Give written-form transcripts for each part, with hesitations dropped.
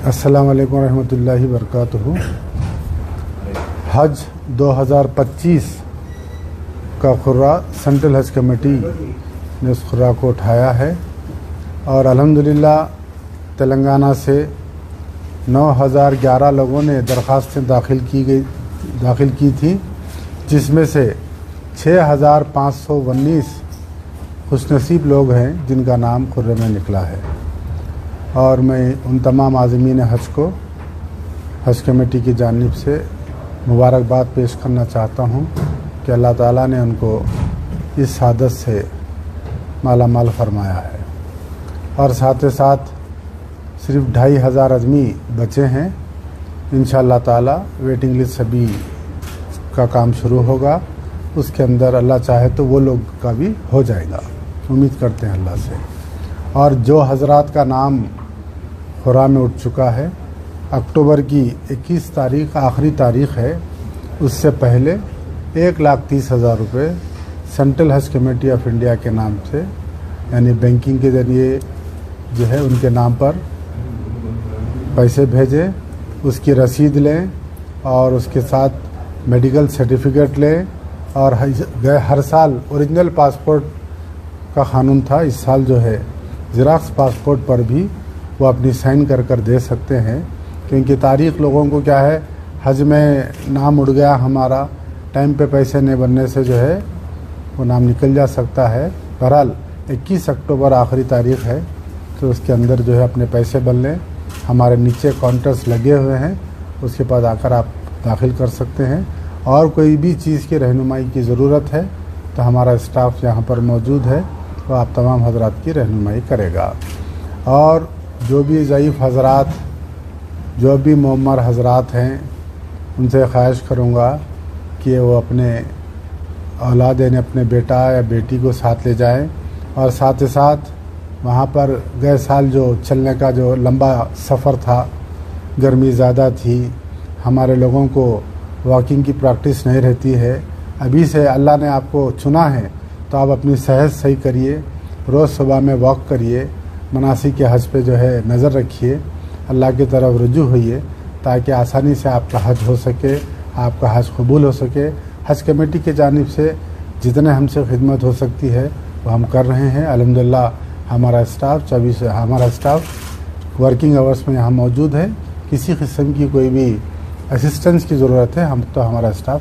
अस्सलाम वालेकुम रहमतुल्लाहि बरकातुहू। हज 2025 का खुर्रा सेंट्रल हज कमेटी ने उस खुर्रा को उठाया है और अल्हम्दुलिल्लाह तेलंगाना से 9011 लोगों ने दरख्वास्तें दाखिल की थी, जिसमें से 6519 खुशनसीब लोग हैं जिनका नाम खुर्रे में निकला है। और मैं उन तमाम आज़मीन हज को हज कमेटी की जानिब से मुबारकबाद पेश करना चाहता हूँ कि अल्लाह ताला ने उनको इस सादत से माला माल फरमाया है। और साथ ही साथ सिर्फ 2500 आदमी बचे हैं। इंशाअल्लाह ताला वेटिंग लिस्ट सभी का काम शुरू होगा, उसके अंदर अल्लाह चाहे तो वो लोग का भी हो जाएगा, उम्मीद करते हैं अल्लाह से। और जो हजरात का नाम खुर्रा में उठ चुका है, अक्टूबर की 21 तारीख़ आखिरी तारीख़ है, उससे पहले 1,30,000 रुपये सेंट्रल हज कमेटी ऑफ इंडिया के नाम से, यानी बैंकिंग के ज़रिए जो है उनके नाम पर पैसे भेजें, उसकी रसीद लें और उसके साथ मेडिकल सर्टिफिकेट लें। और हर साल ओरिजिनल पासपोर्ट का क़ानून था, इस साल जो है ज़ेरॉक्स पासपोर्ट पर भी वो अपनी साइन कर दे सकते हैं, क्योंकि तारीख़ लोगों को क्या है, हज में नाम उड़ गया हमारा, टाइम पे पैसे नहीं बनने से जो है वो नाम निकल जा सकता है। बहरहाल 21 अक्टूबर आखिरी तारीख़ है, तो उसके अंदर जो है अपने पैसे बन लें। हमारे नीचे काउंटर्स लगे हुए हैं, उसके बाद आकर आप दाखिल कर सकते हैं। और कोई भी चीज़ की रहनुमाई की ज़रूरत है तो हमारा स्टाफ यहाँ पर मौजूद है, तो आप तमाम हजरात की रहनुमाई करेगा। और जो भी ज़ईफ़ हजरात, जो भी मुअम्मर हजरात हैं, उनसे ख्वाहिश करूँगा कि वो अपने औलाद यानी अपने बेटा या बेटी को साथ ले जाएं। और साथ ही साथ वहाँ पर गए साल जो चलने का जो लंबा सफ़र था, गर्मी ज़्यादा थी, हमारे लोगों को वॉकिंग की प्रैक्टिस नहीं रहती है। अभी से अल्लाह ने आपको चुना है तो आप अपनी सेहत सही करिए, रोज़ सुबह में वॉक करिए, मनासिक के हज पे जो है नज़र रखिए, अल्लाह की तरफ रुजू होइए, ताकि आसानी से आपका हज हो सके, आपका हज कबूल हो सके। हज कमेटी के जानिब से जितने हमसे खिदमत हो सकती है वो हम कर रहे हैं। अल्हम्दुलिल्लाह हमारा स्टाफ वर्किंग आवर्स में यहाँ मौजूद है। किसी किस्म की कोई भी असिस्टेंस की ज़रूरत है, हम तो हमारा स्टाफ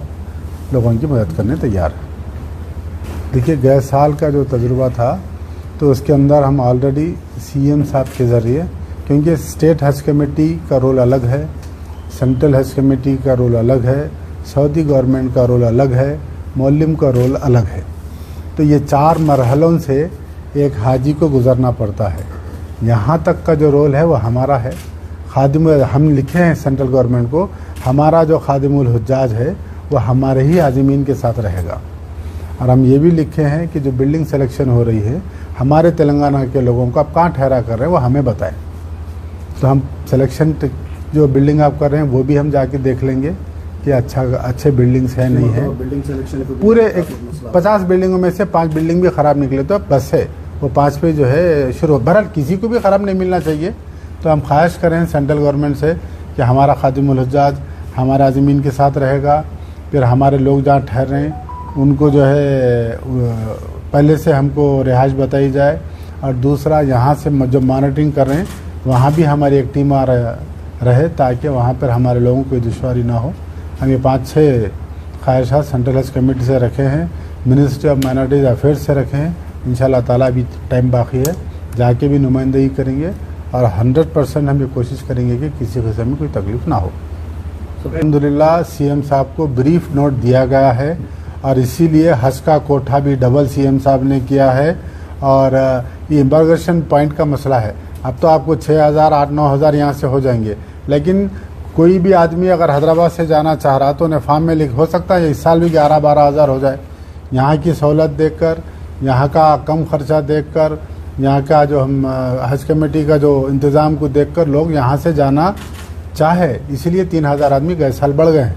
लोगों की मदद करने तैयार है। देखिए, गए साल का जो तजुर्बा था तो उसके अंदर हम ऑलरेडी सीएम साहब के ज़रिए, क्योंकि स्टेट हज कमेटी का रोल अलग है, सेंट्रल हज कमेटी का रोल अलग है, सऊदी गवर्नमेंट का रोल अलग है, मौलम का रोल अलग है, तो ये 4 मरहलों से एक हाजी को गुज़रना पड़ता है। यहाँ तक का जो रोल है वो हमारा है। खादिम हम लिखे हैं सेंट्रल गवर्नमेंट को, हमारा जो खादिमुल हुज्जाज है वो हमारे ही आज़मीन के साथ रहेगा। और हम ये भी लिखे हैं कि जो बिल्डिंग सिलेक्शन हो रही है हमारे तेलंगाना के लोगों को आप कहाँ ठहरा कर रहे हैं वो हमें बताएं, तो हम सिलेक्शन जो बिल्डिंग आप कर रहे हैं वो भी हम जाके देख लेंगे कि अच्छे बिल्डिंग्स हैं नहीं है। बिल्डिंग सिलेक्शन पूरे 50 बिल्डिंगों में से 5 बिल्डिंग भी ख़राब निकले तो बस है, वो 5 पे जो है शुरू। बहरहाल किसी को भी ख़राब नहीं मिलना चाहिए, तो हम ख्वाहिश करें सेंट्रल गवर्नमेंट से कि हमारा खादिमुल हुज्जाज हमारे आज़मीन के साथ रहेगा। फिर हमारे लोग जहाँ ठहर रहे हैं उनको जो है पहले से हमको रिहाइश बताई जाए। और दूसरा, यहाँ से जो मॉनिटरिंग कर रहे हैं वहाँ भी हमारी एक टीम रहे, ताकि वहाँ पर हमारे लोगों को कोई दुश्वारी ना हो। हम ये 5-6 ख्वाहिशात सेंट्रल हज कमेटी से रखे हैं, मिनिस्ट्री ऑफ माइनॉरिटीज़ अफेयर्स से रखे हैं। इंशाअल्लाह ताला अभी टाइम बाकी है, जाके भी नुमाइंदगी करेंगे और 100% हम ये कोशिश करेंगे कि किसी किस्म में कोई तकलीफ़ ना हो। अल्हम्दुलिल्लाह सीएम साहब को ब्रीफ नोट दिया गया है और इसीलिए हज का कोठा भी डबल सीएम साहब ने किया है। और ये इमिग्रेशन पॉइंट का मसला है, अब तो आपको 6,000 8-9,000 यहाँ से हो जाएंगे, लेकिन कोई भी आदमी अगर हैदराबाद से जाना चाह रहा तो उन्हें फॉर्म में लिख हो सकता है इस साल भी 11-12 हज़ार हो जाए। यहाँ की सहूलत देखकर, यहाँ का कम खर्चा देखकर, यहाँ का जो हम हज कमेटी का जो इंतज़ाम को देखकर लोग यहाँ से जाना चाहे, इसीलिए 3,000 आदमी गए साल बढ़ गए हैं।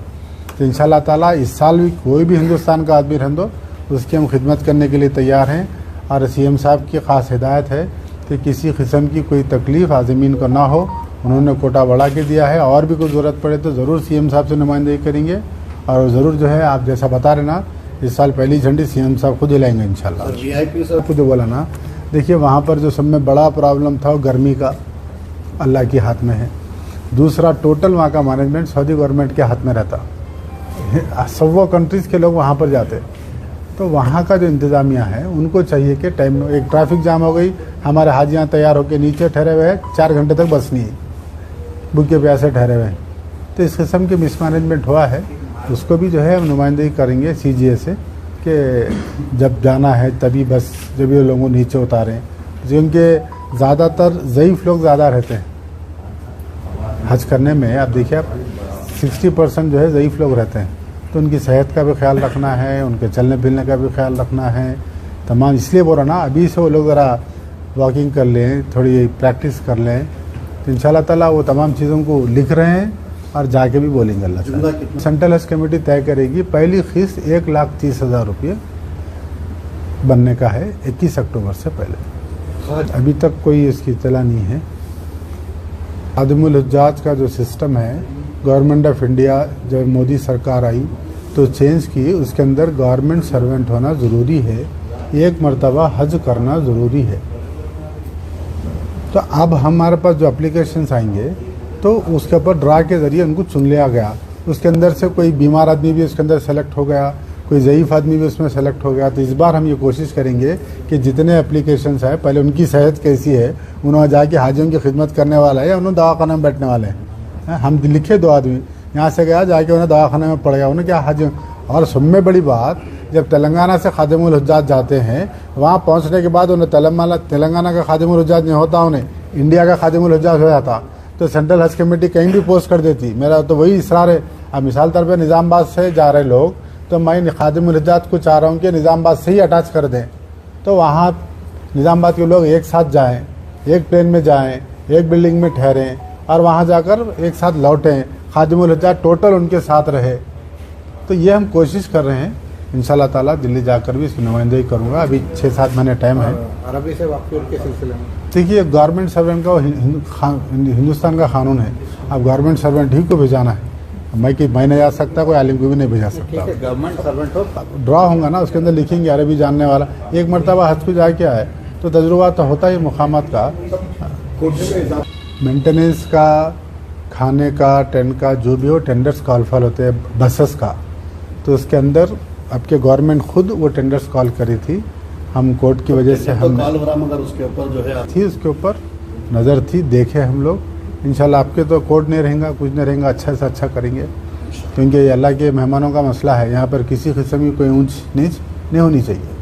तो इंशाअल्लाह ताला इस साल भी कोई भी हिंदुस्तान का आदमी रहने दो, उसकी हम खिदमत करने के लिए तैयार हैं। और सीएम साहब की ख़ास हिदायत है कि किसी किस्म की कोई तकलीफ़ आज़मीन को ना हो उन्होंने कोटा बढ़ा के दिया है, और भी कुछ ज़रूरत पड़े तो ज़रूर सीएम साहब से नुमाइंदगी करेंगे। और ज़रूर जो है आप जैसा बता रहे ना, इस साल पहली झंडी सीएम साहब खुद हिलाएंगे इंशाल्लाह। वीआईपी सर खुद बोला ना, देखिए वहाँ पर जो सब में बड़ा प्रॉब्लम था वो गर्मी का अल्लाह के हाथ में है। दूसरा, टोटल वहाँ का मैनेजमेंट सऊदी गवर्नमेंट के हाथ में रहता। 100 कंट्रीज़ के लोग वहाँ पर जाते, तो वहाँ का जो इंतज़ामिया है उनको चाहिए कि टाइम, एक ट्रैफिक जाम हो गई, हमारे हाजियाँ तैयार होकर नीचे ठहरे हुए हैं, 4 घंटे तक बस नहीं है, भूखे प्यासे ठहरे हुए हैं। तो इस किस्म के मिसमैनेजमेंट हुआ है, उसको भी जो है हम नुमाइंदगी करेंगे सीजीए से कि जब जाना है तभी बस जब ये लोगों नीचे उतारें, जिनके ज़्यादातर ज़ईफ़ लोग ज़्यादा रहते हैं हज करने में। अब देखिए आप 60% जो है ज़ईफ़ लोग रहते हैं, तो उनकी सेहत का भी ख्याल रखना है, उनके चलने फिरने का भी ख्याल रखना है तमाम। इसलिए बोल रहा ना, अभी से वो लोग ज़रा वॉकिंग कर लें, थोड़ी प्रैक्टिस कर लें, तो इंशाल्लाह ताला वो तमाम चीज़ों को लिख रहे हैं और जाके भी बोलेंगे अल्लाह से। सेंट्रल हज कमेटी तय करेगी। पहली किस्त 1,30,000 रुपये बनने का है 21 अक्टूबर से पहले। अभी तक कोई इसकी इत्तला नहीं है। खादिमुल हुज्जाज का जो सिस्टम है, गवर्नमेंट ऑफ इंडिया जब मोदी सरकार आई तो चेंज की, उसके अंदर गवर्नमेंट सर्वेंट होना ज़रूरी है, एक मरतबा हज करना ज़रूरी है। तो अब हमारे पास जो एप्लीकेशंस आएंगे तो उसके ऊपर ड्रा के ज़रिए उनको चुन लिया गया। उसके अंदर से कोई बीमार आदमी भी उसके अंदर सेलेक्ट हो गया, कोई ज़ईफ़ आदमी भी उसमें सेलेक्ट हो गया। तो इस बार हम ये कोशिश करेंगे कि जितने एप्लीकेशंस हैं, पहले उनकी सेहत कैसी है, उन्होंने जाके हाजियों की खिदमत करने वाला है या उन्होंने दवाखाने में बैठने वाले हैं। हम लिखे 2 आदमी यहाँ से गया, जाके उन्हें दवाखाने में पड़ गया, उन्हें क्या हाजियों। और सब में बड़ी बात, जब तेलंगाना से खादिमुल हुज्जाज जाते हैं, वहाँ पहुँचने के बाद उन्हें तेलंगाना का खादिमुल हुज्जाज नहीं होता, उन्हें इंडिया का खादिमुल हुज्जाज हो जाता। तो सेंट्रल हज कमेटी कहीं भी पोस्ट कर देती। मेरा तो वही इसरार है। अब मिसाल तौर पर निज़ामाबाद से जा रहे लोग, तो मैं खादिमुल हुज्जाज को चाह रहा हूँ कि निज़ामाबाद से ही अटैच कर दें, तो वहाँ निज़ामाबाद के लोग एक साथ जाएं, एक प्लेन में जाएं, एक बिल्डिंग में ठहरें और वहाँ जाकर एक साथ लौटें, खादिमुल हुज्जाज टोटल उनके साथ रहे। तो ये हम कोशिश कर रहे हैं। इंशाल्लाह ताला दिल्ली जाकर भी इसकी नुमाइंदगी करूँगा। अभी 6-7 महीने टाइम है। अरबी से वाकई के सिलसिले में देखिए, गवर्नमेंट सर्वेंट का हिंदुस्तान का कानून है। अब गवर्नमेंट सर्वेंट ही को भेजाना है। मैं नहीं जा सकता, कोई आलिम को भी नहीं भेजा सकता। गवर्नमेंट सर्वेंट हो, ड्रा होगा ना, उसके अंदर लिखेंगे अरबी जानने वाला। एक मरतबा हज को जाके आए तो तजुर्बा तो होता ही मुकामात का, मेंटेनेंस का, खाने का, टेंट का, जो भी हो टेंडर्स कॉल होते हैं बसेस का। तो उसके अंदर आपके गवर्नमेंट खुद वो टेंडर्स कॉल करी थी। हम कोर्ट की वजह से हम मगर उसके ऊपर जो है थी, उसके ऊपर नज़र थी, देखे हम लोग। इंशाल्लाह आपके तो कोर्ट नहीं रहेगा, कुछ नहीं रहेगा, अच्छा से अच्छा करेंगे, क्योंकि ये अल्लाह के मेहमानों का मसला है। यहाँ पर किसी किस्म की कोई ऊंच नीच नहीं होनी चाहिए।